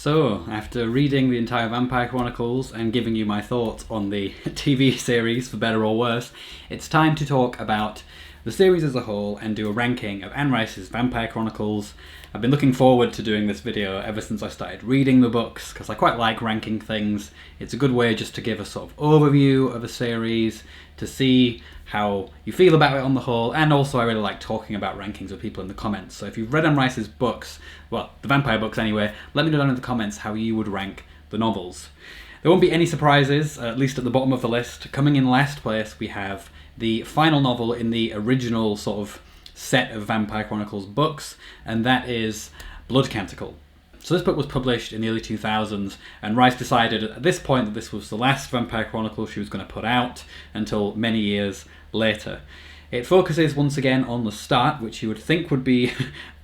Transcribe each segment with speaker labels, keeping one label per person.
Speaker 1: So, after reading the entire Vampire Chronicles and giving you my thoughts on the TV series, for better or worse, it's time to talk about the series as a whole and do a ranking of Anne Rice's Vampire Chronicles. I've been looking forward to doing this video ever since I started reading the books, because I quite like ranking things. It's a good way just to give a sort of overview of a series, to see how you feel about it on the whole, and also I really like talking about rankings with people in the comments. So if you've read Anne Rice's books, well, the vampire books anyway, let me know down in the comments how you would rank the novels. There won't be any surprises, at least at the bottom of the list. Coming in last place we have the final novel in the original sort of set of Vampire Chronicles books, and that is Blood Canticle. So this book was published in the early 2000s, and Rice decided at this point that this was the last Vampire Chronicle she was going to put out until many years later. It focuses once again on the start, which you would think would be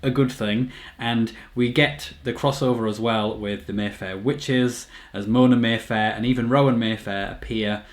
Speaker 1: a good thing, and we get the crossover as well with the Mayfair Witches, as Mona Mayfair and even Rowan Mayfair appear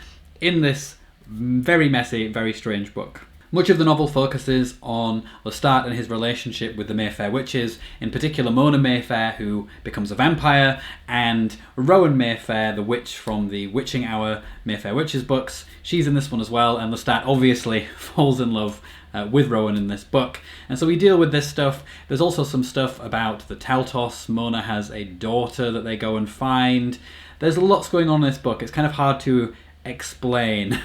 Speaker 1: in this very messy, very strange book. Much of the novel focuses on Lestat and his relationship with the Mayfair Witches, in particular Mona Mayfair, who becomes a vampire, and Rowan Mayfair, the witch from the Witching Hour Mayfair Witches books. She's in this one as well, and Lestat obviously falls in love with Rowan in this book. And so we deal with this stuff. There's also some stuff about the Taltos. Mona has a daughter that they go and find. There's lots going on in this book. It's kind of hard to explain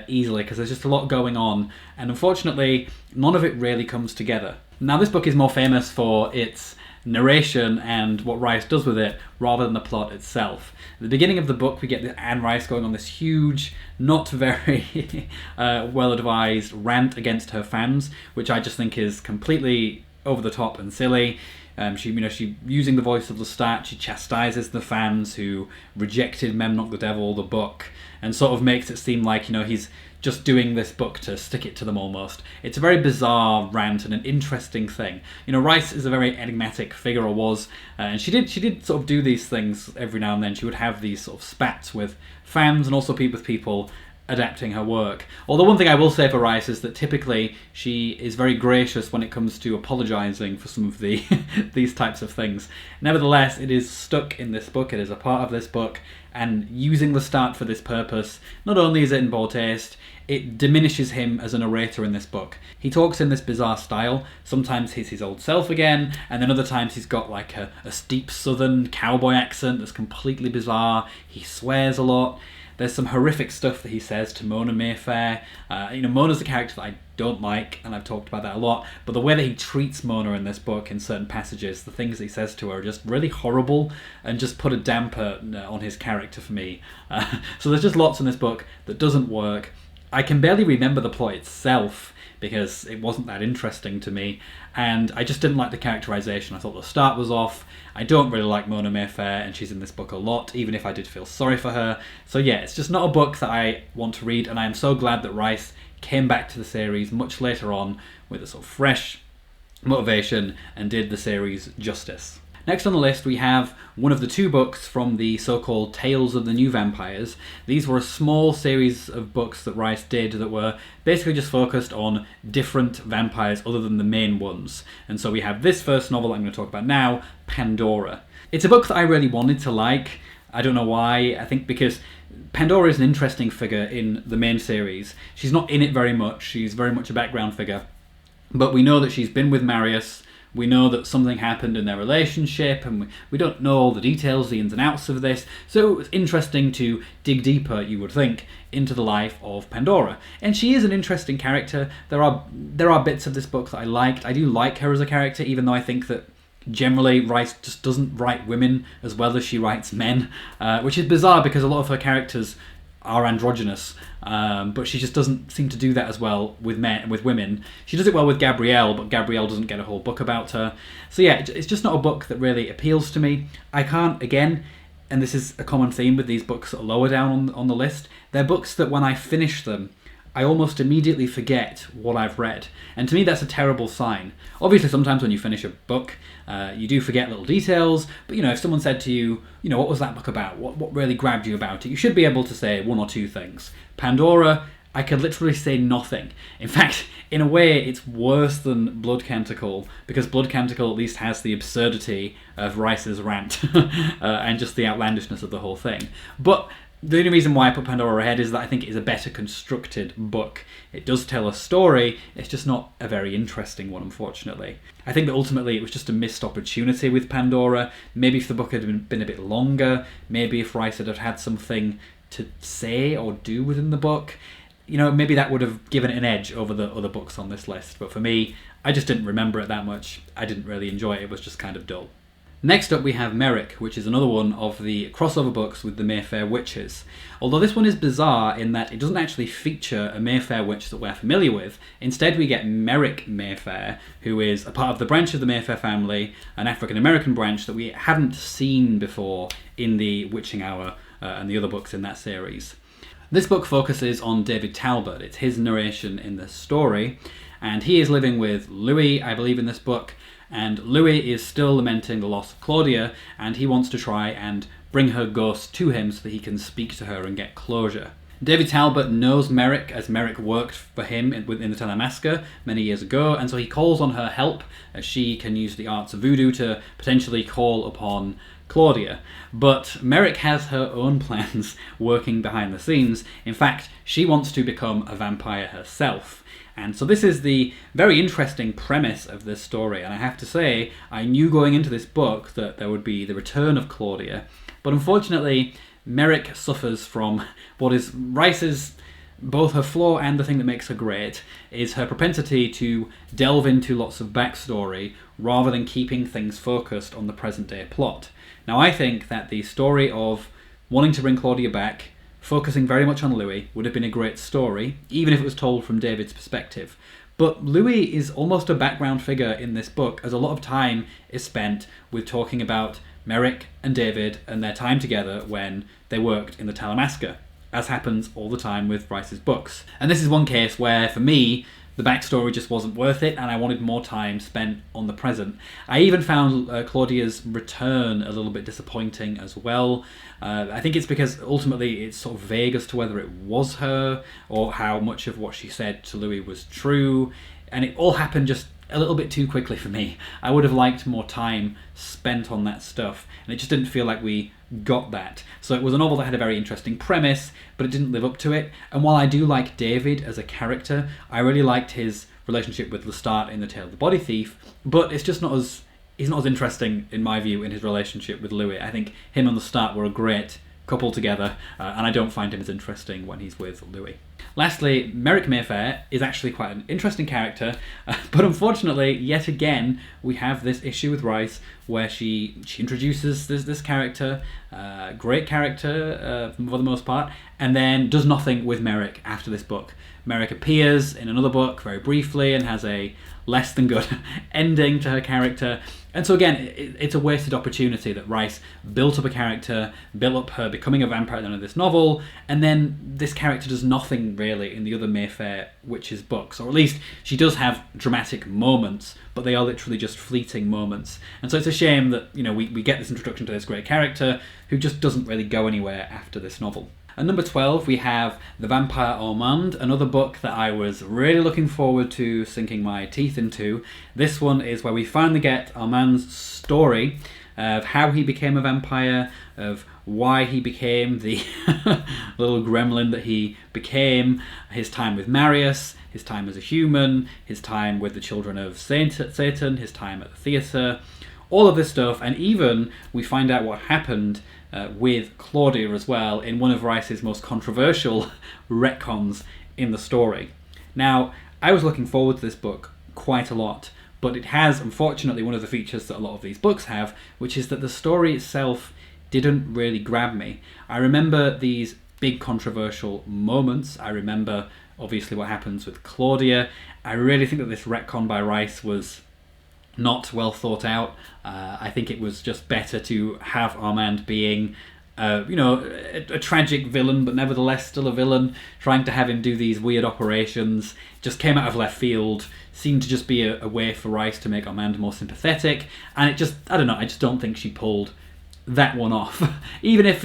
Speaker 1: easily because there's just a lot going on, and unfortunately none of it really comes together. Now this book is more famous for its narration and what Rice does with it rather than the plot itself. At the beginning of the book we get Anne Rice going on this huge, not very well-advised rant against her fans, which I just think is completely over the top and silly. She using the voice of Lestat, she chastises the fans who rejected Memnoch the Devil, the book, and sort of makes it seem like, he's just doing this book to stick it to them almost. It's a very bizarre rant and an interesting thing. Rice is a very enigmatic figure, or was, and she did sort of do these things every now and then. She would have these sort of spats with fans and also with people adapting her work. Although one thing I will say for Rice is that typically she is very gracious when it comes to apologising for some of the these types of things. Nevertheless, it is stuck in this book, it is a part of this book, and using Lestat for this purpose, not only is it in poor taste, it diminishes him as a narrator in this book. He talks in this bizarre style. Sometimes he's his old self again, and then other times he's got like a steep southern cowboy accent that's completely bizarre. He swears a lot. There's some horrific stuff that he says to Mona Mayfair. Mona's a character that I don't like, and I've talked about that a lot, but the way that he treats Mona in this book in certain passages, the things that he says to her are just really horrible and just put a damper on his character for me. So there's just lots in this book that doesn't work. I can barely remember the plot itself because it wasn't that interesting to me, and I just didn't like the characterization. I thought the start was off. I don't really like Mona Mayfair, and she's in this book a lot, even if I did feel sorry for her. So yeah, it's just not a book that I want to read, and I am so glad that Rice came back to the series much later on with a sort of fresh motivation and did the series justice. Next on the list we have one of the two books from the so-called Tales of the New Vampires. These were a small series of books that Rice did that were basically just focused on different vampires other than the main ones. And so we have this first novel I'm going to talk about now, Pandora. It's a book that I really wanted to like. I don't know why. I think because Pandora is an interesting figure in the main series. She's not in it very much. She's very much a background figure. But we know that she's been with Marius. We know that something happened in their relationship, and we don't know all the details, the ins and outs of this, so it was interesting to dig deeper, you would think, into the life of Pandora. And she is an interesting character. There are bits of this book that I liked. I do like her as a character, even though I think that generally Rice just doesn't write women as well as she writes men, which is bizarre because a lot of her characters are androgynous, but she just doesn't seem to do that as well with women. She does it well with Gabrielle, but Gabrielle doesn't get a whole book about her. So yeah, it's just not a book that really appeals to me. I can't, again, and this is a common theme with these books that are lower down on the list, they're books that when I finish them, I almost immediately forget what I've read. And to me, that's a terrible sign. Obviously, sometimes when you finish a book, you do forget little details. But, if someone said to you, what was that book about? What really grabbed you about it? You should be able to say one or two things. Pandora, I could literally say nothing. In fact, in a way, it's worse than Blood Canticle, because Blood Canticle at least has the absurdity of Rice's rant and just the outlandishness of the whole thing. But the only reason why I put Pandora ahead is that I think it is a better constructed book. It does tell a story, it's just not a very interesting one, unfortunately. I think that ultimately it was just a missed opportunity with Pandora. Maybe if the book had been a bit longer, maybe if Rice had had something to say or do within the book, maybe that would have given it an edge over the other books on this list. But for me, I just didn't remember it that much. I didn't really enjoy it, it was just kind of dull. Next up we have Merck, which is another one of the crossover books with the Mayfair Witches. Although this one is bizarre in that it doesn't actually feature a Mayfair witch that we're familiar with. Instead we get Merck Mayfair, who is a part of the branch of the Mayfair family, an African-American branch that we haven't seen before in the Witching Hour and the other books in that series. This book focuses on David Talbot. It's his narration in the story, and he is living with Louis, I believe, in this book. And Louis is still lamenting the loss of Claudia, and he wants to try and bring her ghost to him so that he can speak to her and get closure. David Talbot knows Merck, as Merck worked for him in the Talamasca many years ago, and so he calls on her help, as she can use the arts of voodoo to potentially call upon Claudia. But Merck has her own plans working behind the scenes. In fact, she wants to become a vampire herself. And so this is the very interesting premise of this story, and I have to say, I knew going into this book that there would be the return of Claudia, but unfortunately, Merck suffers from what is Rice's, both her flaw and the thing that makes her great, is her propensity to delve into lots of backstory rather than keeping things focused on the present day plot. Now I think that the story of wanting to bring Claudia back, focusing very much on Louis, would have been a great story, even if it was told from David's perspective. But Louis is almost a background figure in this book, as a lot of time is spent with talking about Merck and David and their time together when they worked in the Talamasca, as happens all the time with Rice's books. And this is one case where, for me, the backstory just wasn't worth it, and I wanted more time spent on the present. I even found Claudia's return a little bit disappointing as well. I think it's because ultimately it's sort of vague as to whether it was her or how much of what she said to Louis was true, and it all happened just a little bit too quickly for me. I would have liked more time spent on that stuff, and it just didn't feel like we got that. So it was a novel that had a very interesting premise, but it didn't live up to it. And while I do like David as a character, I really liked his relationship with Lestat in The Tale of the Body Thief, but it's just he's not as interesting, in my view, in his relationship with Louis. I think him and Lestat were a great couple together, and I don't find him as interesting when he's with Louis. Lastly, Merck Mayfair is actually quite an interesting character, but unfortunately, yet again, we have this issue with Rice where she introduces this character, great character for the most part, and then does nothing with Merck after this book. Merck appears in another book very briefly and has a less than good ending to her character. And so again, it's a wasted opportunity that Rice built up a character, built up her becoming a vampire at the end of this novel, and then this character does nothing really in the other Mayfair Witches books, or at least she does have dramatic moments, but they are literally just fleeting moments. And so it's a shame that we get this introduction to this great character who just doesn't really go anywhere after this novel. At number 12, we have The Vampire Omand, another book that I was really looking forward to sinking my teeth into. This one is where we finally get Omand's story of how he became a vampire, of why he became the little gremlin that he became, his time with Marius, his time as a human, his time with the children of Satan, his time at the theatre, all of this stuff, and even we find out what happened with Claudia as well in one of Rice's most controversial retcons in the story. Now, I was looking forward to this book quite a lot, but it has, unfortunately, one of the features that a lot of these books have, which is that the story itself didn't really grab me. I remember these big controversial moments. I remember, obviously, what happens with Claudia. I really think that this retcon by Rice was not well thought out. I think it was just better to have Omand being a tragic villain, but nevertheless still a villain, trying to have him do these weird operations. Just came out of left field, seemed to just be a way for Rice to make Omand more sympathetic, and it just, I don't know, I just don't think she pulled that one off. Even if,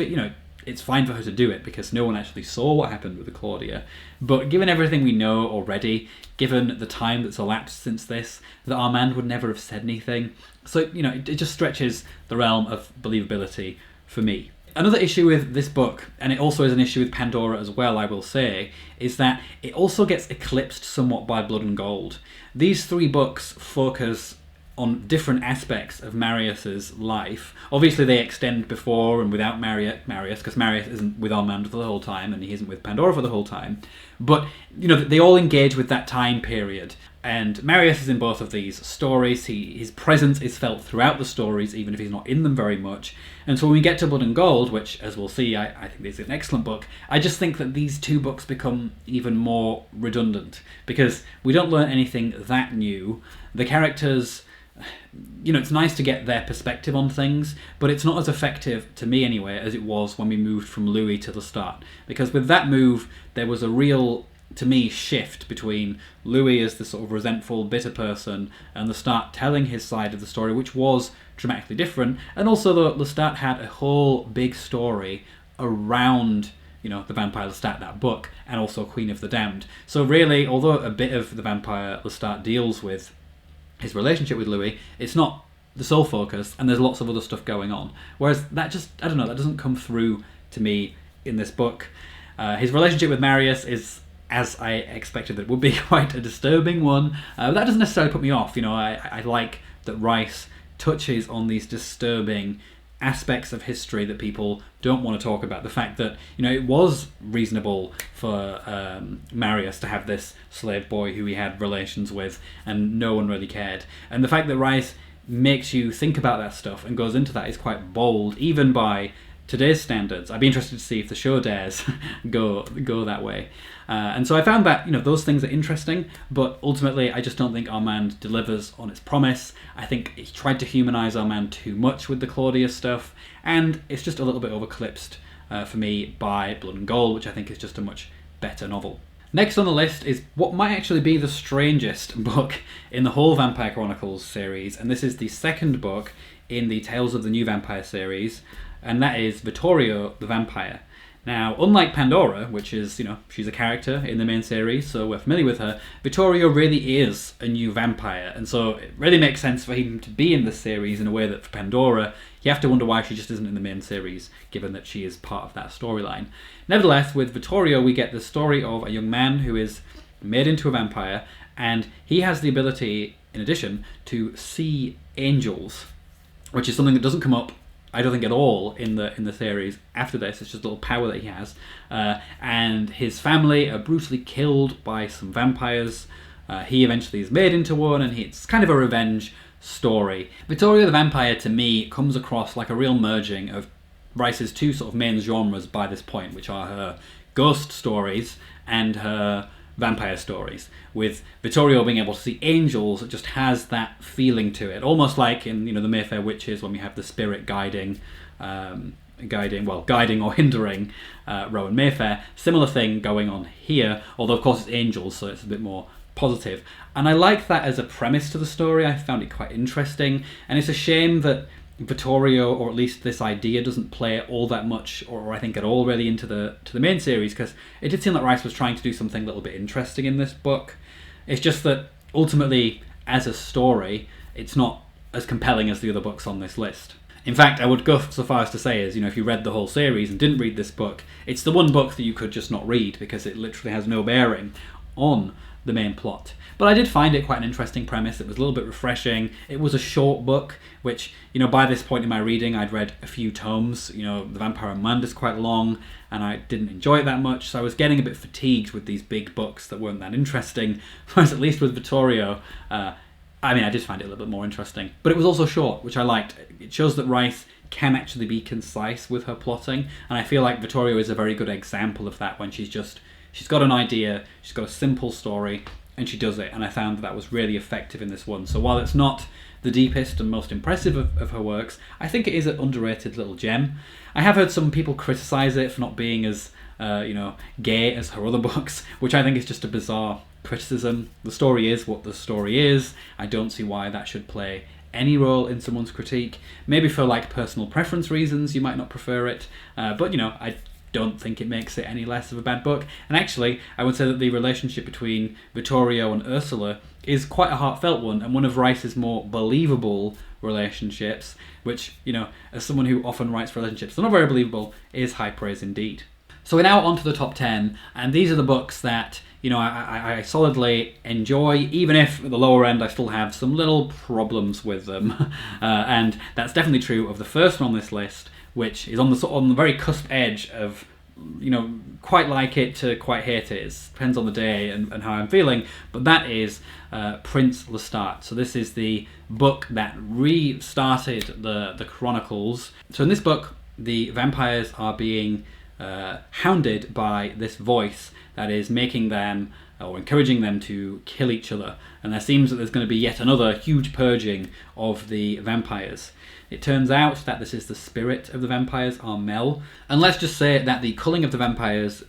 Speaker 1: it's fine for her to do it because no one actually saw what happened with the Claudia. But given everything we know already, given the time that's elapsed since this, that Omand would never have said anything. So, it just stretches the realm of believability for me. Another issue with this book, and it also is an issue with Pandora as well, I will say, is that it also gets eclipsed somewhat by Blood and Gold. These 3 books focus on different aspects of Marius's life. Obviously they extend before and without Marius, because Marius isn't with Omand for the whole time and he isn't with Pandora for the whole time. But, they all engage with that time period. And Marius is in both of these stories. His presence is felt throughout the stories, even if he's not in them very much. And so when we get to Blood and Gold, which, as we'll see, I think is an excellent book, I just think that these 2 books become even more redundant, because we don't learn anything that new. The characters, it's nice to get their perspective on things, but it's not as effective, to me anyway, as it was when we moved from Louis to the start. Because with that move, there was a real, to me, shift between Louis as the sort of resentful, bitter person and Lestat telling his side of the story, which was dramatically different. And also, Lestat had a whole big story around, the Vampire Lestat, that book, and also Queen of the Damned. So really, although a bit of the Vampire Lestat deals with his relationship with Louis, it's not the sole focus, and there's lots of other stuff going on. Whereas that just, I don't know, that doesn't come through to me in this book. His relationship with Marius is, as I expected that it would be, quite a disturbing one. But that doesn't necessarily put me off. I like that Rice touches on these disturbing aspects of history that people don't want to talk about. The fact that, it was reasonable for Marius to have this slave boy who he had relations with and no one really cared. And the fact that Rice makes you think about that stuff and goes into that is quite bold, even by today's standards. I'd be interested to see if the show dares go that way. And so I found that, those things are interesting, but ultimately I just don't think Omand delivers on its promise. I think he tried to humanise Omand too much with the Claudia stuff, and it's just a little bit overclipsed for me by Blood and Gold, which I think is just a much better novel. Next on the list is what might actually be the strangest book in the whole Vampire Chronicles series, and this is the 2nd book in the Tales of the New Vampire series, and that is Vittorio the Vampire. Now, unlike Pandora, which is, she's a character in the main series, so we're familiar with her, Vittorio really is a new vampire, and so it really makes sense for him to be in this series in a way that for Pandora, you have to wonder why she just isn't in the main series, given that she is part of that storyline. Nevertheless, with Vittorio, we get the story of a young man who is made into a vampire, and he has the ability, in addition, to see angels, which is something that doesn't come up, I don't think, at all in the series after this. It's just a little power that he has. And his family are brutally killed by some vampires. He eventually is made into one, and it's kind of a revenge story. Vittorio the Vampire, to me, comes across like a real merging of Rice's 2 sort of main genres by this point, which are her ghost stories and her vampire stories, with Vittorio being able to see angels. It just has that feeling to it, almost like in the Mayfair Witches, when we have the spirit guiding or hindering Rowan Mayfair. Similar thing going on here, although of course it's angels, so it's a bit more positive. And I like that as a premise to the story. I found it quite interesting, and it's a shame that Vittorio, or at least this idea, doesn't play all that much, or I think at all, really, into the main series, because it did seem like Rice was trying to do something a little bit interesting in this book. It's just that ultimately, as a story, it's not as compelling as the other books on this list. In fact, I would go so far as to say is, if you read the whole series and didn't read this book, it's the one book that you could just not read, because it literally has no bearing on the main plot. But I did find it quite an interesting premise. It was a little bit refreshing. It was a short book, which, by this point in my reading, I'd read a few tomes. The Vampire Omand is quite long, and I didn't enjoy it that much, so I was getting a bit fatigued with these big books that weren't that interesting. Whereas at least with Vittorio, I did find it a little bit more interesting. But it was also short, which I liked. It shows that Rice can actually be concise with her plotting, and I feel like Vittorio is a very good example of that, when she's got an idea, she's got a simple story, and she does it, and I found that was really effective in this one. So while it's not the deepest and most impressive of her works, I think it is an underrated little gem. I have heard some people criticise it for not being as gay as her other books, which I think is just a bizarre criticism. The story is what the story is. I don't see why that should play any role in someone's critique. Maybe for like personal preference reasons you might not prefer it, but I don't think it makes it any less of a bad book. And actually, I would say that the relationship between Vittorio and Ursula is quite a heartfelt one, and one of Rice's more believable relationships, which, as someone who often writes relationships that are not very believable, is high praise indeed. So we're now on to the top 10, and these are the books that I solidly enjoy, even if at the lower end I still have some little problems with them. And that's definitely true of the first one on this list, which is on the very cusp edge of, quite like it to quite hate it. It depends on the day and how I'm feeling. But that is Prince Lestat. So this is the book that restarted the Chronicles. So in this book, the vampires are being hounded by this voice that is making them or encouraging them to kill each other, and there seems that there's going to be yet another huge purging of the vampires. It turns out that this is the spirit of the vampires, Armel, and let's just say that the culling of the vampires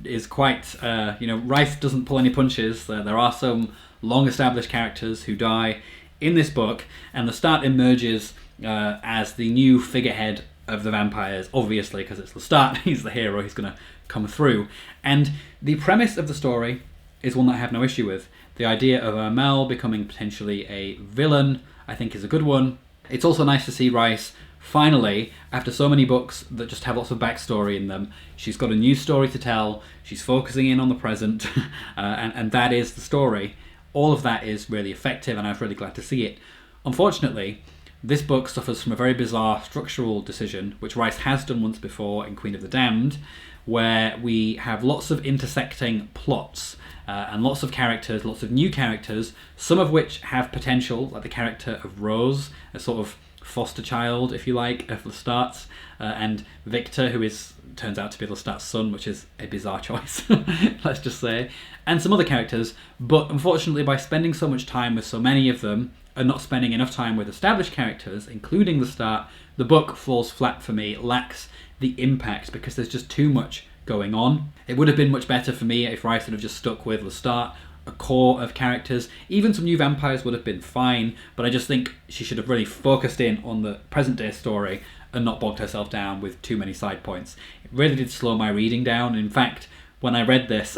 Speaker 1: is quite, Rice doesn't pull any punches. There are some long-established characters who die in this book, and Lestat emerges as the new figurehead of the vampires, obviously, because it's Lestat. He's the hero, he's going to come through. And the premise of the story is one that I have no issue with. The idea of Armel becoming potentially a villain, I think, is a good one. It's also nice to see Rice, finally, after so many books that just have lots of backstory in them, she's got a new story to tell, she's focusing in on the present, and that is the story. All of that is really effective, and I was really glad to see it. Unfortunately, this book suffers from a very bizarre structural decision, which Rice has done once before in Queen of the Damned, where we have lots of intersecting plots and lots of characters, lots of new characters, some of which have potential, like the character of Rose, a sort of foster child, if you like, of Lestat's, and Victor, who turns out to be Lestat's son, which is a bizarre choice, let's just say, and some other characters. But unfortunately, by spending so much time with so many of them, and not spending enough time with established characters, including Lestat, the book falls flat for me. It lacks the impact because there's just too much going on. It would have been much better for me if Rice would have just stuck with Lestat, a core of characters. Even some new vampires would have been fine, but I just think she should have really focused in on the present day story and not bogged herself down with too many side points. It really did slow my reading down. In fact, when I read this,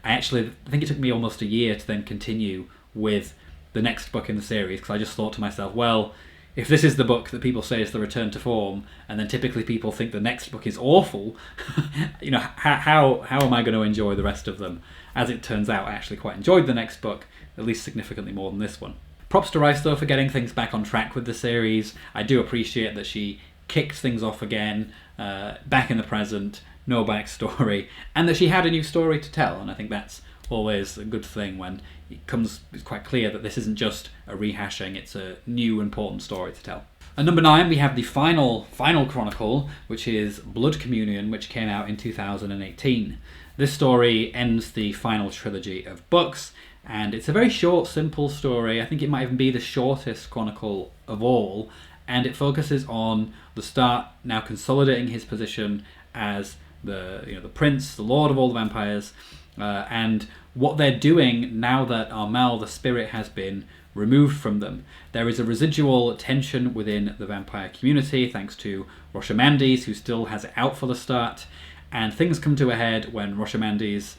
Speaker 1: I think it took me almost a year to then continue with the next book in the series, because I just thought to myself, well, if this is the book that people say is the return to form, and then typically people think the next book is awful, how am I going to enjoy the rest of them? As it turns out, I actually quite enjoyed the next book, at least significantly more than this one. Props to Rice, though, for getting things back on track with the series. I do appreciate that she kicked things off again, back in the present, no backstory, and that she had a new story to tell, and I think that's always a good thing when it's quite clear that this isn't just a rehashing, it's a new important story to tell. At number 9, we have the final chronicle, which is Blood Communion, which came out in 2018. This story ends the final trilogy of books, and it's a very short, simple story. I think it might even be the shortest chronicle of all, and it focuses on Lestat now consolidating his position as the prince, the lord of all the vampires, and what they're doing now that Armel, the spirit, has been removed from them. There is a residual tension within the vampire community, thanks to Roshamandes, who still has it out for Lestat, and things come to a head when Roshamandes,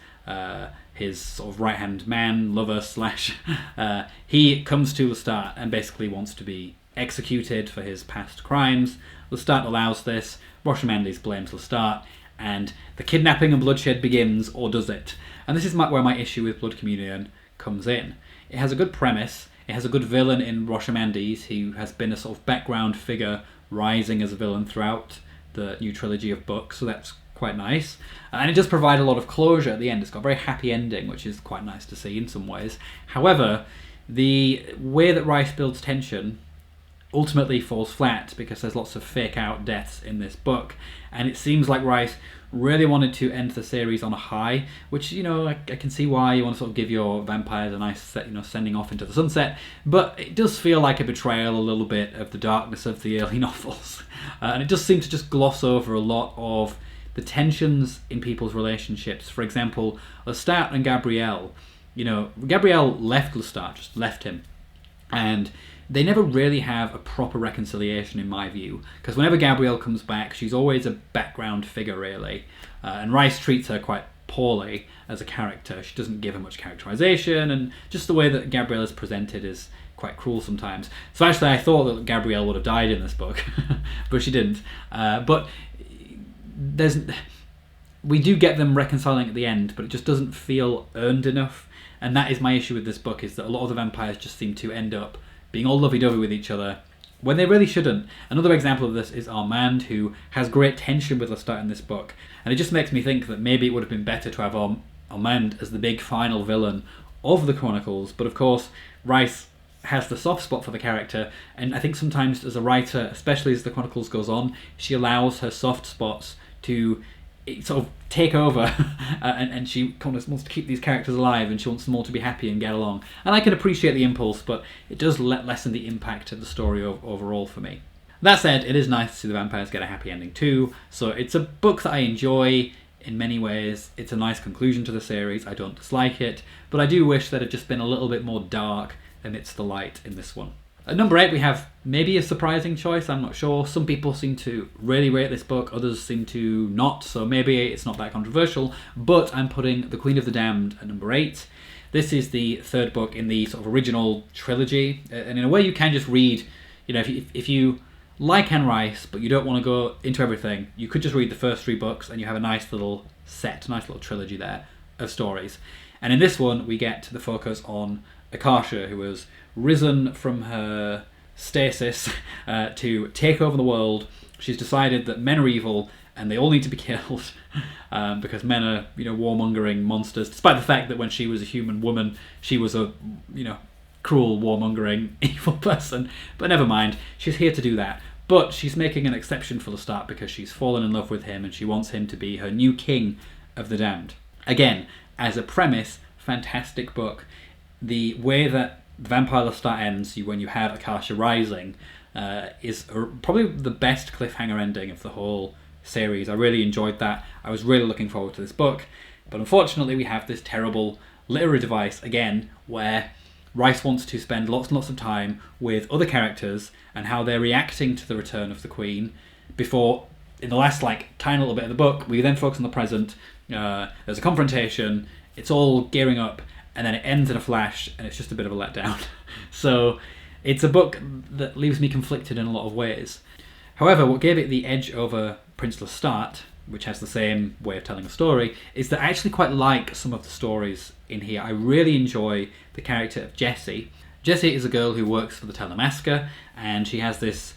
Speaker 1: his sort of right-hand man, lover / he comes to Lestat and basically wants to be executed for his past crimes. Lestat allows this, Roshamandes blames Lestat, and the kidnapping and bloodshed begins, or does it? And this is where my issue with Blood Communion comes in. It has a good premise, it has a good villain in Roshamandes, who has been a sort of background figure rising as a villain throughout the new trilogy of books, so that's quite nice. And it does provide a lot of closure at the end. It's got a very happy ending, which is quite nice to see in some ways. However, the way that Rice builds tension ultimately falls flat because there's lots of fake out deaths in this book, and it seems like Rice really wanted to end the series on a high, which, I can see why you want to sort of give your vampires a nice sending off into the sunset, but it does feel like a betrayal a little bit of the darkness of the early novels, and it does seem to just gloss over a lot of the tensions in people's relationships. For example, Lestat and Gabrielle, Gabrielle left Lestat, just left him, and they never really have a proper reconciliation in my view, because whenever Gabrielle comes back, she's always a background figure really, and Rice treats her quite poorly as a character. She doesn't give her much characterization, and just the way that Gabrielle is presented is quite cruel sometimes. So actually I thought that Gabrielle would have died in this book, but she didn't. But we do get them reconciling at the end, but it just doesn't feel earned enough. And that is my issue with this book, is that a lot of the vampires just seem to end up being all lovey-dovey with each other when they really shouldn't. Another example of this is Omand, who has great tension with Lestat in this book. And it just makes me think that maybe it would have been better to have Omand as the big final villain of the Chronicles. But of course, Rice has the soft spot for the character, and I think sometimes as a writer, especially as the Chronicles goes on, she allows her soft spots to sort of take over and she kind of wants to keep these characters alive, and she wants them all to be happy and get along. And I can appreciate the impulse, but it does lessen the impact of the story overall for me. That said, it is nice to see the vampires get a happy ending too, so it's a book that I enjoy in many ways. It's a nice conclusion to the series. I don't dislike it, but I do wish that it had just been a little bit more dark amidst the light in this one. At number 8 we have maybe a surprising choice, I'm not sure. Some people seem to really rate this book, others seem to not, so maybe it's not that controversial, but I'm putting The Queen of the Damned at number 8. This is the third book in the sort of original trilogy, and in a way you can just read, if you like Anne Rice but you don't want to go into everything, you could just read the first 3 books and you have a nice little trilogy there of stories. And in this one we get the focus on Akasha, who has risen from her stasis to take over the world. She's decided that men are evil and they all need to be killed because men are, warmongering monsters, despite the fact that when she was a human woman, she was a, cruel, warmongering, evil person. But never mind, she's here to do that. But she's making an exception for Lestat because she's fallen in love with him and she wants him to be her new king of the damned. Again, as a premise, fantastic book. The way that Vampire Lestat ends, when you have Akasha rising, is probably the best cliffhanger ending of the whole series. I really enjoyed that. I was really looking forward to this book. But unfortunately we have this terrible literary device again, where Rice wants to spend lots and lots of time with other characters and how they're reacting to the return of the Queen before, in the last tiny little bit of the book, we then focus on the present. There's a confrontation, it's all gearing up, and then it ends in a flash, and it's just a bit of a letdown. So it's a book that leaves me conflicted in a lot of ways. However, what gave it the edge over Prince Lestat, which has the same way of telling a story, is that I actually quite like some of the stories in here. I really enjoy the character of Jessie. Jessie is a girl who works for the Telemasker, and she has this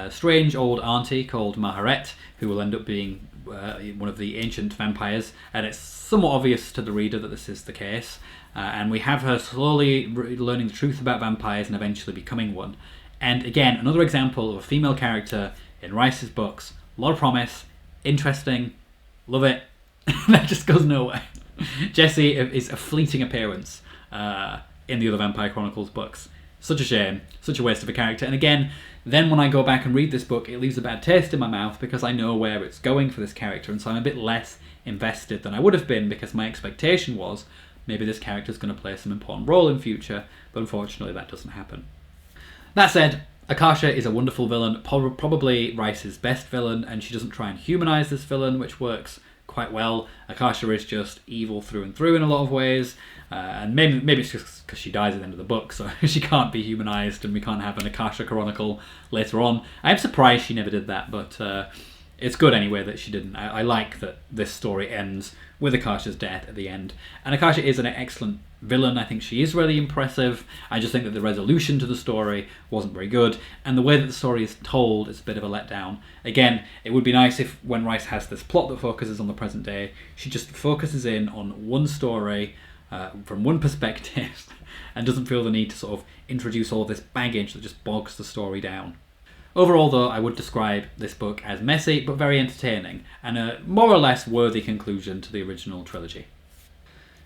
Speaker 1: strange old auntie called Maharet, who will end up being one of the ancient vampires, and it's somewhat obvious to the reader that this is the case. And we have her slowly learning the truth about vampires and eventually becoming one. And again, another example of a female character in Rice's books. A lot of promise, interesting, love it. That just goes nowhere. Jessie is a fleeting appearance in the other Vampire Chronicles books. Such a shame, such a waste of a character. And again, then when I go back and read this book, it leaves a bad taste in my mouth because I know where it's going for this character, and so I'm a bit less invested than I would have been because my expectation was maybe this character's going to play some important role in future, but unfortunately that doesn't happen. That said, Akasha is a wonderful villain, probably Rice's best villain, and she doesn't try and humanise this villain, which works quite well. Akasha is just evil through and through in a lot of ways, and maybe it's just because she dies at the end of the book, so she can't be humanised and we can't have an Akasha Chronicle later on. I'm surprised she never did that, but it's good anyway that she didn't. I like that this story ends with Akasha's death at the end. And Akasha is an excellent villain. I think she is really impressive. I just think that the resolution to the story wasn't very good, and the way that the story is told is a bit of a letdown. Again, it would be nice if when Rice has this plot that focuses on the present day, she just focuses in on one story from one perspective and doesn't feel the need to sort of introduce all of this baggage that just bogs the story down. Overall, though, I would describe this book as messy but very entertaining, and a more or less worthy conclusion to the original trilogy.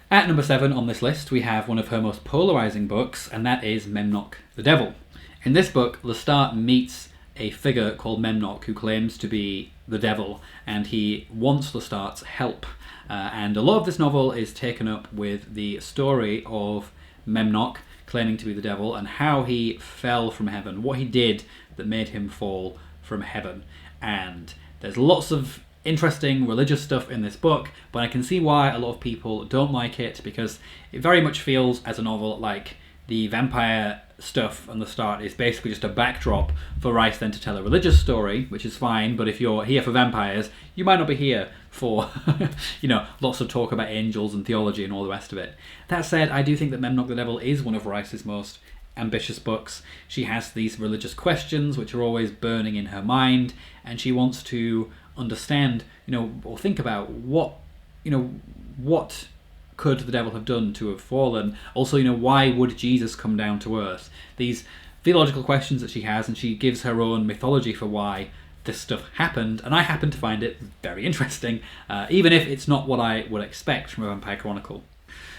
Speaker 1: At number 7 on this list, we have one of her most polarising books, and that is Memnoch the Devil. In this book, Lestat meets a figure called Memnoch who claims to be the devil, and he wants Lestat's help. And a lot of this novel is taken up with the story of Memnoch claiming to be the devil, and how he fell from heaven, what he did that made him fall from heaven. And there's lots of interesting religious stuff in this book, but I can see why a lot of people don't like it, because it very much feels as a novel like the vampire stuff on the start is basically just a backdrop for Rice then to tell a religious story, which is fine, but if you're here for vampires, you might not be here for lots of talk about angels and theology and all the rest of it. That said, I do think that Memnoch the Devil is one of Rice's most ambitious books. She has these religious questions which are always burning in her mind, and she wants to understand, or think about what could the devil have done to have fallen? Also, why would Jesus come down to earth? These theological questions that she has, and she gives her own mythology for why this stuff happened, and I happen to find it very interesting, even if it's not what I would expect from a Vampire Chronicle.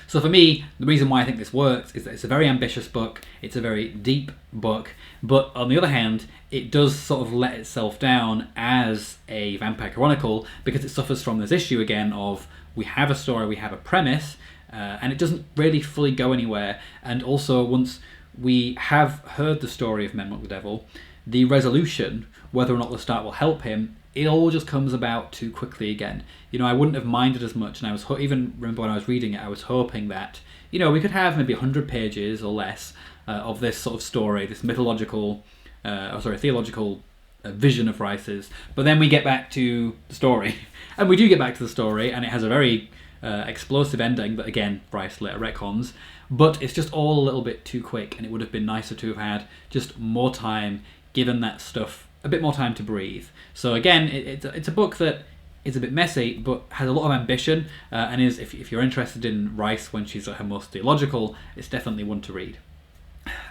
Speaker 1: So for me, the reason why I think this works is that it's a very ambitious book, it's a very deep book, but on the other hand, it does sort of let itself down as a Vampire Chronicle, because it suffers from this issue again of we have a story, we have a premise, and it doesn't really fully go anywhere. And also, once we have heard the story of Memnoch the Devil, the resolution, whether or not the start will help him, it all just comes about too quickly again. I wouldn't have minded as much, and I was even remember when I was reading it, I was hoping that we could have maybe 100 pages or less of this sort of story, this mythological, theological vision of Rice's. But then we get back to the story, and we do get back to the story, and it has a very explosive ending that again Rice later retcons. But it's just all a little bit too quick, and it would have been nicer to have had just more time, given that stuff a bit more time to breathe. So again, it's a book that is a bit messy, but has a lot of ambition, and is, if you're interested in Rice when she's at her most theological, it's definitely one to read.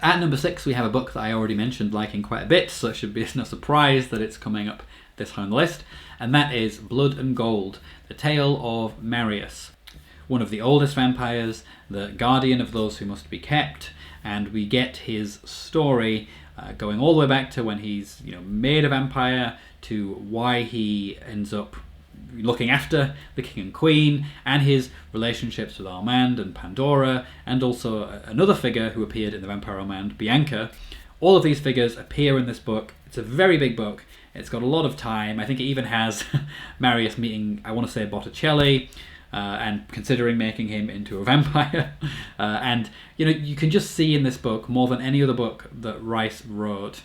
Speaker 1: At number 6, we have a book that I already mentioned liking quite a bit, so it should be no surprise that it's coming up this high on the list, and that is Blood and Gold, the tale of Marius, one of the oldest vampires, the guardian of those who must be kept, and we get his story going all the way back to when he's made a vampire, to why he ends up looking after the king and queen, and his relationships with Omand and Pandora, and also another figure who appeared in the Vampire Omand, Bianca. All of these figures appear in this book. It's a very big book. It's got a lot of time. I think it even has Marius meeting, I want to say, Botticelli, and considering making him into a vampire. And you can just see in this book, more than any other book that Rice wrote,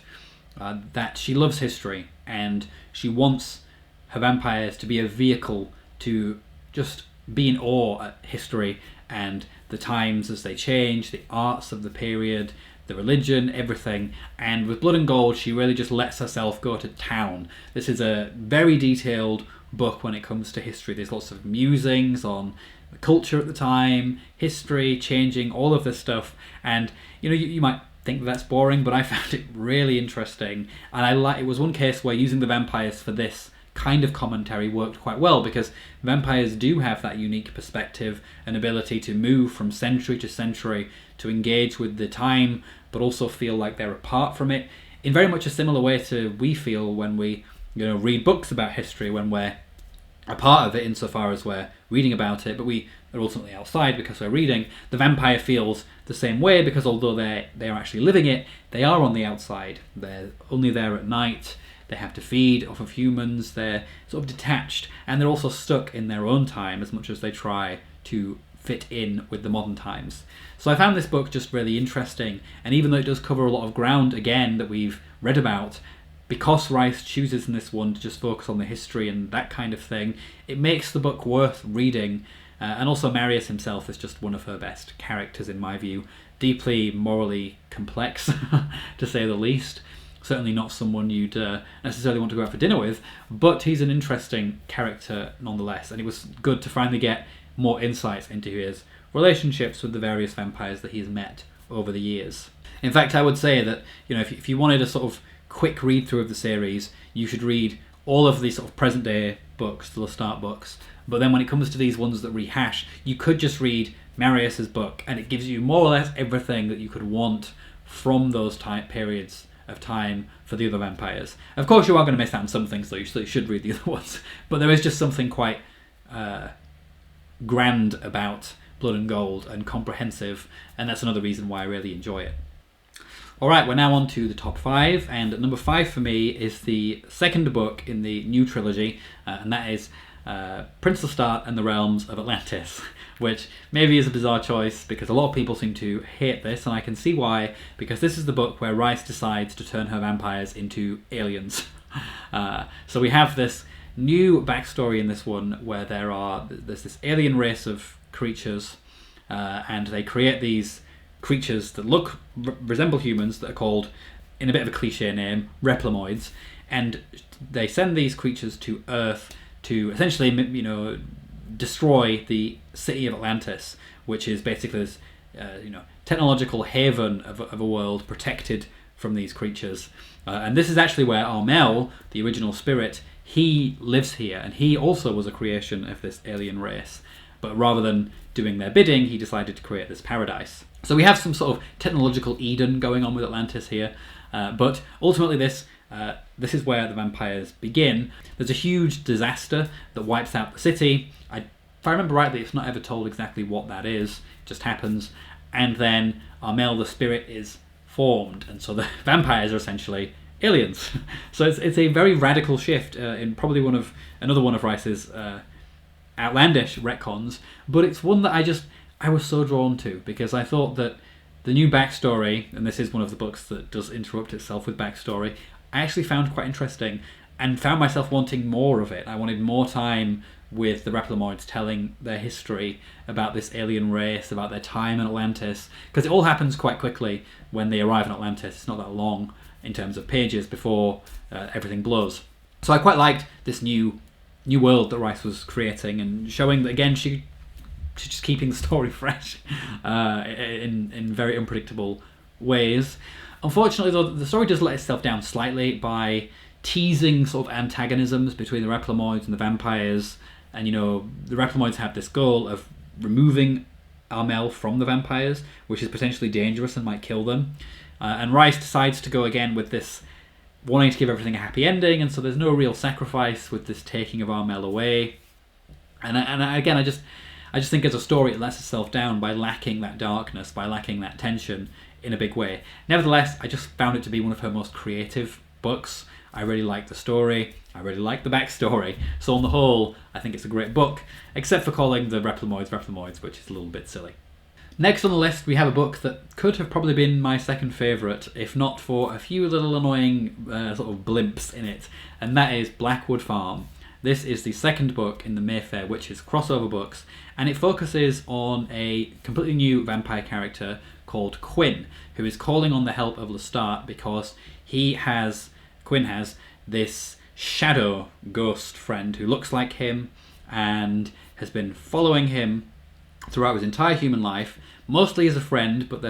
Speaker 1: that she loves history, and she wants her vampires to be a vehicle to just be in awe at history and the times as they change, the arts of the period, the religion, everything. And with Blood and Gold, she really just lets herself go to town. This is a very detailed book when it comes to history. There's lots of musings on the culture at the time, history, changing, all of this stuff. And you might think that's boring, but I found it really interesting. And it was one case where using the vampires for this kind of commentary worked quite well, because vampires do have that unique perspective and ability to move from century to century, to engage with the time, but also feel like they're apart from it, in very much a similar way to we feel when we read books about history, when we're a part of it insofar as we're reading about it, but we are ultimately outside because we're reading. The vampire feels the same way, because although they are actually living it, they are on the outside. They're only there at night. They have to feed off of humans. They're sort of detached, and they're also stuck in their own time as much as they try to fit in with the modern times. So I found this book just really interesting, and even though it does cover a lot of ground again that we've read about, because Rice chooses in this one to just focus on the history and that kind of thing, it makes the book worth reading. And also Marius himself is just one of her best characters in my view. Deeply morally complex, to say the least. Certainly not someone you'd necessarily want to go out for dinner with, but he's an interesting character nonetheless, and it was good to finally get more insights into his relationships with the various vampires that he's met over the years. In fact, I would say that if you wanted a sort of quick read through of the series, you should read all of these sort of present day books, the Lestat books, but then when it comes to these ones that rehash, you could just read Marius's book, and it gives you more or less everything that you could want from those periods of time for the other vampires. Of course, you are going to miss out on some things, though, so you should read the other ones. But there is just something quite grand about blood and gold and comprehensive, and that's another reason why I really enjoy it. Alright, we're now on to the top 5, and number 5 for me is the second book in the new trilogy, and that is Prince Lestat and the Realms of Atlantis, which maybe is a bizarre choice because a lot of people seem to hate this, and I can see why, because this is the book where Rice decides to turn her vampires into aliens. So we have this new backstory in this one where there's this alien race of creatures, and they create these creatures that resemble humans that are called, in a bit of a cliche name, Replomoids, and they send these creatures to Earth to essentially, destroy the city of Atlantis, which is basically this, technological haven of a world protected from these creatures. And this is actually where Armel, the original spirit, he lives here, and he also was a creation of this alien race. But rather than doing their bidding, he decided to create this paradise. So we have some sort of technological Eden going on with Atlantis here, but ultimately this is where the vampires begin. There's a huge disaster that wipes out the city. If I remember rightly, it's not ever told exactly what that is. It just happens. And then Armel, the spirit, is formed, and so the vampires are essentially aliens. So it's a very radical shift in probably another one of Rice's outlandish retcons, but it's one that I was so drawn to because I thought that the new backstory, and this is one of the books that does interrupt itself with backstory, I actually found quite interesting and found myself wanting more of it. I wanted more time with the Replomoids telling their history about this alien race, about their time in Atlantis, because it all happens quite quickly when they arrive in Atlantis. It's not that long in terms of pages before everything blows. So I quite liked this new world that Rice was creating and showing that, again, she's just keeping the story fresh in very unpredictable ways. Unfortunately, though, the story does let itself down slightly by teasing sort of antagonisms between the Replomoids and the vampires. And, the Replomoids have this goal of removing Armel from the vampires, which is potentially dangerous and might kill them. And Rice decides to go again with this wanting to give everything a happy ending, and so there's no real sacrifice with this taking of Armel away. And again, I just think as a story it lets itself down by lacking that darkness, by lacking that tension in a big way. Nevertheless, I just found it to be one of her most creative books. I really like the story. I really like the backstory. So on the whole, I think it's a great book, except for calling the Replomoids, which is a little bit silly. Next on the list, we have a book that could have probably been my second favourite, if not for a few little annoying sort of blimps in it, and that is Blackwood Farm. This is the second book in the Mayfair Witches crossover books, and it focuses on a completely new vampire character called Quinn, who is calling on the help of Lestat because Quinn has this shadow ghost friend who looks like him and has been following him throughout his entire human life, mostly as a friend, but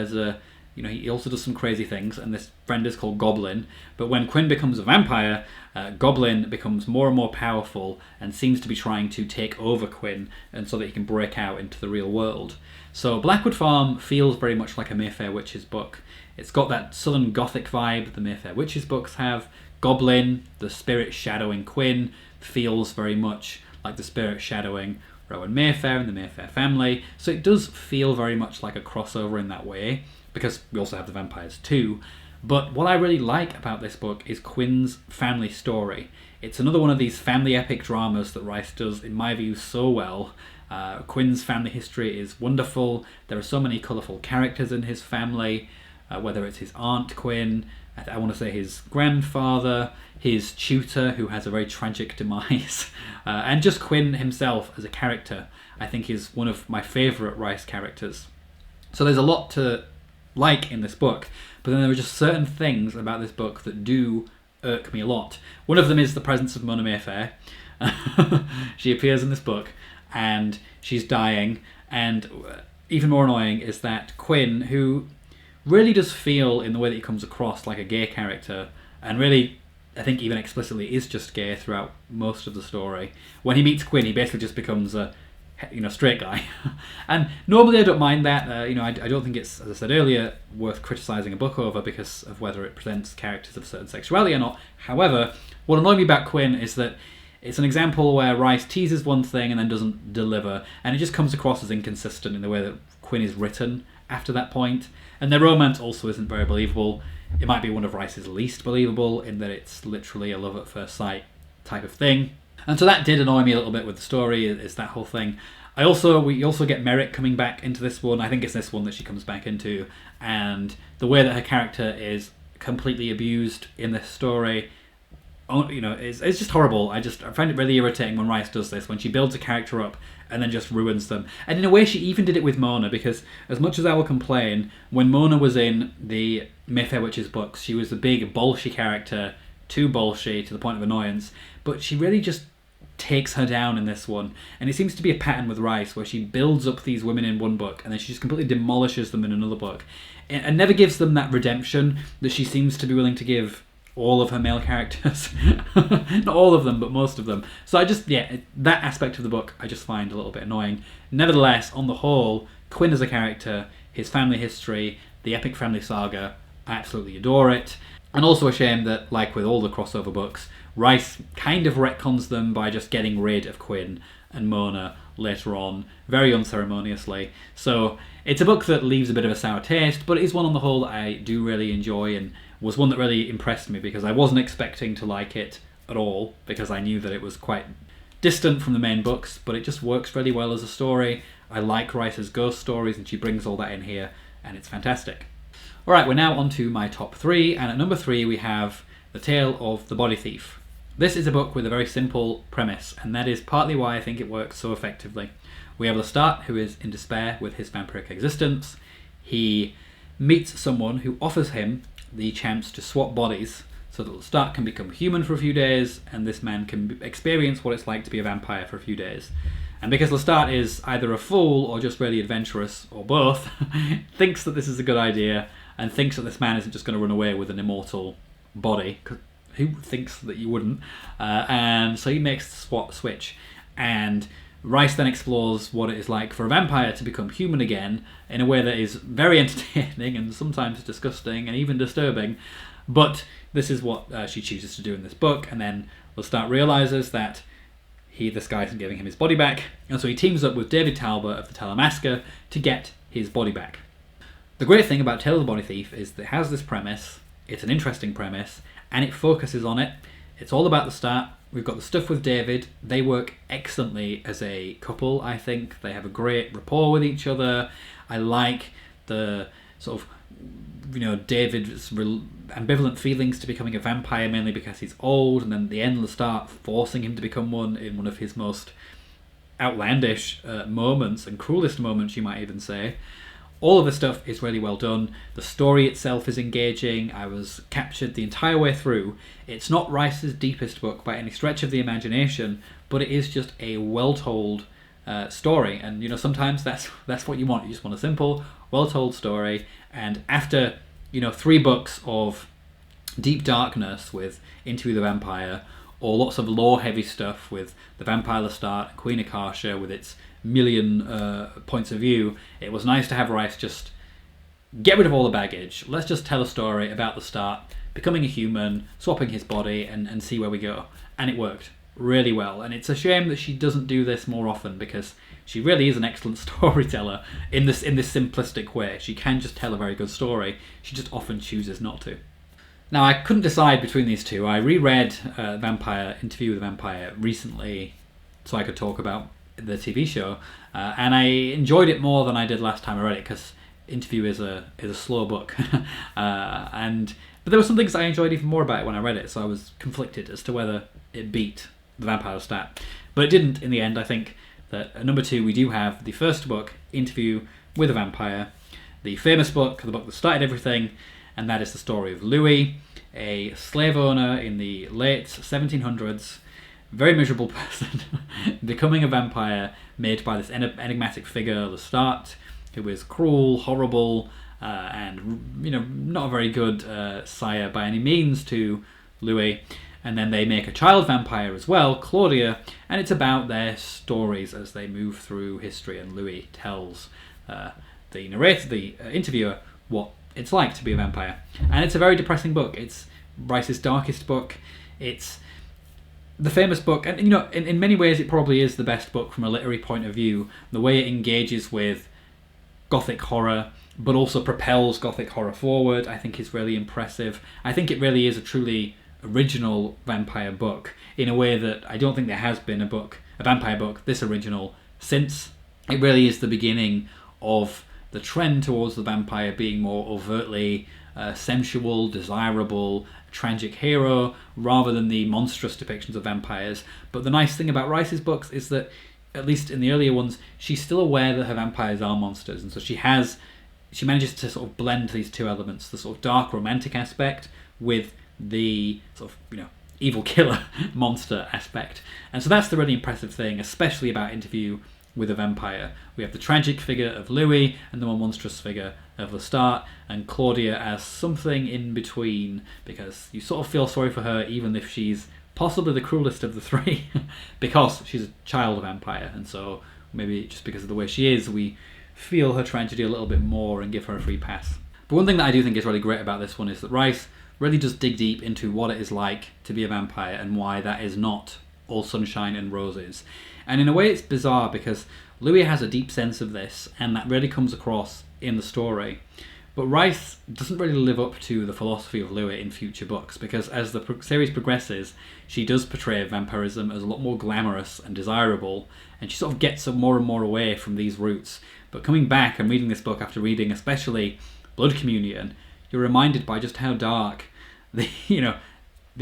Speaker 1: he also does some crazy things, and this friend is called Goblin. But when Quinn becomes a vampire, Goblin becomes more and more powerful and seems to be trying to take over Quinn, and so that he can break out into the real world. So Blackwood Farm feels very much like a Mayfair Witches book. It's got that Southern Gothic vibe that the Mayfair Witches books have. Goblin, the spirit shadowing Quinn, feels very much like the spirit shadowing Rowan Mayfair and the Mayfair family. So it does feel very much like a crossover in that way, because we also have the vampires too. But what I really like about this book is Quinn's family story. It's another one of these family epic dramas that Rice does, in my view, so well. Quinn's family history is wonderful. There are so many colourful characters in his family, whether it's his Aunt Quinn, I want to say his grandfather, his tutor, who has a very tragic demise, and just Quinn himself as a character, I think is one of my favourite Rice characters. So there's a lot to like in this book, but then there are just certain things about this book that do irk me a lot. One of them is the presence of Mona Mayfair. She appears in this book, and she's dying, and even more annoying is that Quinn, who really does feel, in the way that he comes across, like a gay character, and really, I think even explicitly is just gay throughout most of the story. When he meets Quinn, he basically just becomes a straight guy. And normally I don't mind that. I don't think it's, as I said earlier, worth criticising a book over because of whether it presents characters of a certain sexuality or not. However, what annoyed me about Quinn is that It's an example where Rice teases one thing and then doesn't deliver, and it just comes across as inconsistent in the way that Quinn is written after that point. And their romance also isn't very believable. It might be one of Rice's least believable, in that it's literally a love at first sight type of thing. And so that did annoy me a little bit with the story, is that whole thing. We also get Merck coming back into this one. I think it's this one that she comes back into, and the way that her character is completely abused in this story, it's just horrible. I find it really irritating when Rice does this, when she builds a character up and then just ruins them. And in a way, she even did it with Mona, because as much as I will complain, when Mona was in the Mayfair Witches books, she was the big bolshy character, too bolshy to the point of annoyance, but she really just takes her down in this one. And it seems to be a pattern with Rice, where she builds up these women in one book and then she just completely demolishes them in another book, and never gives them that redemption that she seems to be willing to give all of her male characters. Not all of them, but most of them. So that aspect of the book I just find a little bit annoying. Nevertheless, on the whole, Quinn as a character, his family history, the epic family saga, I absolutely adore it. And also a shame that, like with all the crossover books, Rice kind of retcons them by just getting rid of Quinn and Mona later on, very unceremoniously. So it's a book that leaves a bit of a sour taste, but it is one on the whole that I do really enjoy, and was one that really impressed me, because I wasn't expecting to like it at all, because I knew that it was quite distant from the main books, but it just works really well as a story. I like Rice's ghost stories, and she brings all that in here, and it's fantastic. Alright, we're now on to my top 3, and at number 3 we have The Tale of the Body Thief. This is a book with a very simple premise, and that is partly why I think it works so effectively. We have Lestat, who is in despair with his vampiric existence. He meets someone who offers him the chance to swap bodies, so that Lestat can become human for a few days, and this man can experience what it's like to be a vampire for a few days. And because Lestat is either a fool or just really adventurous, or both, thinks that this is a good idea, and thinks that this man isn't just going to run away with an immortal body, because who thinks that you wouldn't? And so he makes the switch, and Rice then explores what it is like for a vampire to become human again in a way that is very entertaining and sometimes disgusting and even disturbing. But this is what she chooses to do in this book, and then Lestat realizes that this guy isn't giving him his body back, and so he teams up with David Talbot of the Talamasca to get his body back. The great thing about Tale of the Body Thief is that it has this premise, it's an interesting premise, and it focuses on it. It's all about Lestat. We've got the stuff with David. They work excellently as a couple, I think. They have a great rapport with each other. I like the sort of, David's ambivalent feelings to becoming a vampire, mainly because he's old, and then the end Lestat forcing him to become one in one of his most outlandish moments, and cruelest moments, you might even say. All of the stuff is really well done. The story itself is engaging. I was captured the entire way through. It's not Rice's deepest book by any stretch of the imagination, but it is just a well-told story. And sometimes that's what you want. You just want a simple, well-told story. And after 3 books of deep darkness with Interview with the Vampire, or lots of lore-heavy stuff with the Vampire Lestat and Queen Akasha with its million points of view, it was nice to have Rice just get rid of all the baggage. Let's just tell a story about Lestat becoming a human, swapping his body, and see where we go. And it worked really well. And it's a shame that she doesn't do this more often, because she really is an excellent storyteller in this simplistic way. She can just tell a very good story. She just often chooses not to. Now, I couldn't decide between these two. I reread Interview with the Vampire recently so I could talk about the TV show, and I enjoyed it more than I did last time I read it, because Interview is a slow book. But there were some things I enjoyed even more about it when I read it, so I was conflicted as to whether it beat the Vampire Lestat. But it didn't in the end. I think that at number 2 we do have the first book, Interview with a Vampire, the famous book, the book that started everything, and that is the story of Louis, a slave owner in the late 1700s, very miserable person, becoming a vampire, made by this enigmatic figure, Lestat, who is cruel, horrible, and not a very good sire by any means to Louis. And then they make a child vampire as well, Claudia, and it's about their stories as they move through history. And Louis tells the narrator, the interviewer, what it's like to be a vampire. And it's a very depressing book. It's Rice's darkest book. It's the famous book, and you know, in many ways it probably is the best book from a literary point of view. The way it engages with Gothic horror, but also propels Gothic horror forward, I think is really impressive. I think it really is a truly original vampire book, in a way that I don't think there has been a vampire book this original since. It really is the beginning of the trend towards the vampire being more overtly sensual, desirable, tragic hero, rather than the monstrous depictions of vampires. But the nice thing about Rice's books is that, at least in the earlier ones, she's still aware that her vampires are monsters, and so she manages to sort of blend these two elements, the sort of dark romantic aspect with the sort of, you know, evil killer monster aspect. And so that's the really impressive thing, especially about Interview with a Vampire. We have the tragic figure of Louis and the more monstrous figure of Lestat, and Claudia as something in between, because you sort of feel sorry for her even if she's possibly the cruelest of the three, because she's a child vampire, and so maybe just because of the way she is, we feel her tragedy a little bit more and give her a free pass. But one thing that I do think is really great about this one is that Rice really does dig deep into what it is like to be a vampire and why that is not all sunshine and roses. And in a way it's bizarre, because Louis has a deep sense of this, and that really comes across in the story. But Rice doesn't really live up to the philosophy of Louis in future books, because as the series progresses, she does portray vampirism as a lot more glamorous and desirable, and she sort of gets more and more away from these roots. But coming back and reading this book after reading especially Blood Communion, you're reminded by just how dark the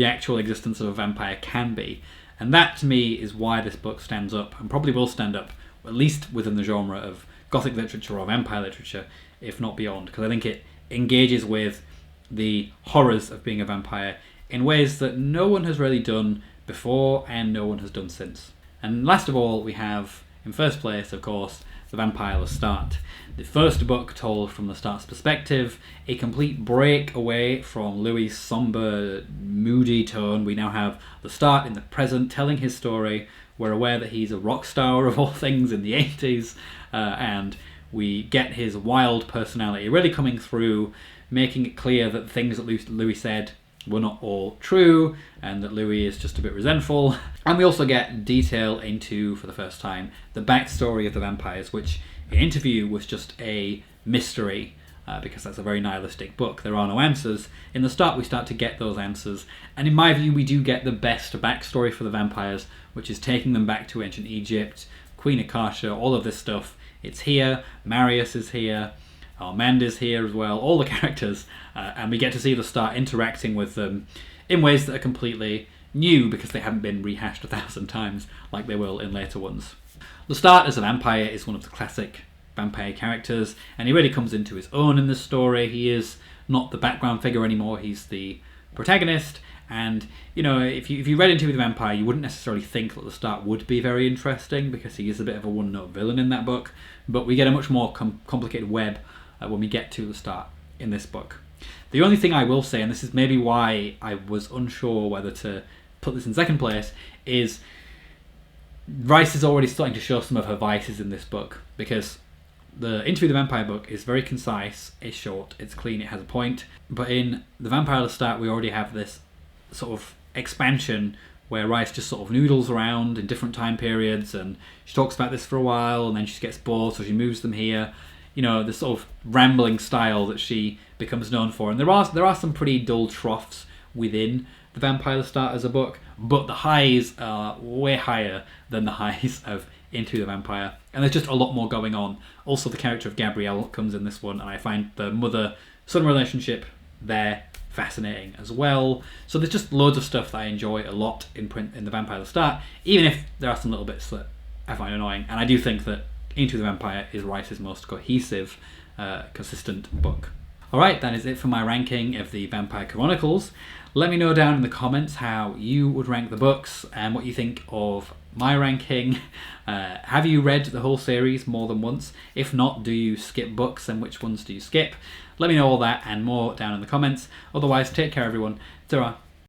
Speaker 1: actual existence of a vampire can be. And that, to me, is why this book stands up, and probably will stand up, at least within the genre of Gothic literature or vampire literature, if not beyond, because I think it engages with the horrors of being a vampire in ways that no one has really done before and no one has done since. And last of all, we have, in first place, of course, The Vampire Lestat. The first book told from Lestat's perspective, a complete break away from Louis' somber, moody tone. We now have Lestat in the present telling his story. We're aware that he's a rock star of all things in the 80s, and we get his wild personality really coming through, making it clear that the things that Louis said were not all true, and that Louis is just a bit resentful. And we also get detail into, for the first time, the backstory of the vampires, which in Interview was just a mystery, because that's a very nihilistic book. There are no answers. In the start, we start to get those answers, and in my view, we do get the best backstory for the vampires, which is taking them back to ancient Egypt, Queen Akasha, all of this stuff. It's here. Marius is here. Omand is here as well, all the characters, and we get to see Lestat interacting with them in ways that are completely new, because they haven't been rehashed 1,000 times like they will in later ones. Lestat as a vampire is one of the classic vampire characters, and he really comes into his own in this story. He is not the background figure anymore, he's the protagonist, and you know, if you read Into the Vampire, you wouldn't necessarily think that Lestat would be very interesting, because he is a bit of a one-note villain in that book, but we get a much more complicated web when we get to Lestat in this book. The only thing I will say, and this is maybe why I was unsure whether to put this in second place, is Rice is already starting to show some of her vices in this book, because the Interview with the Vampire book is very concise, it's short, it's clean, it has a point, but in The Vampire Lestat we already have this sort of expansion where Rice just sort of noodles around in different time periods, and she talks about this for a while and then she gets bored, so she moves them here. You know, this sort of rambling style that she becomes known for. And there are some pretty dull troughs within The Vampire Lestat as a book, but the highs are way higher than the highs of Into the Vampire. And there's just a lot more going on. Also, the character of Gabrielle comes in this one, and I find the mother-son relationship there fascinating as well. So there's just loads of stuff that I enjoy a lot in The Vampire Lestat, even if there are some little bits that I find annoying. And I do think that Into the Vampire is Rice's most cohesive, consistent book. Alright, that is it for my ranking of the Vampire Chronicles. Let me know down in the comments how you would rank the books and what you think of my ranking. Have you read the whole series more than once? If not, do you skip books, and which ones do you skip? Let me know all that and more down in the comments. Otherwise, take care everyone. Ta-ra.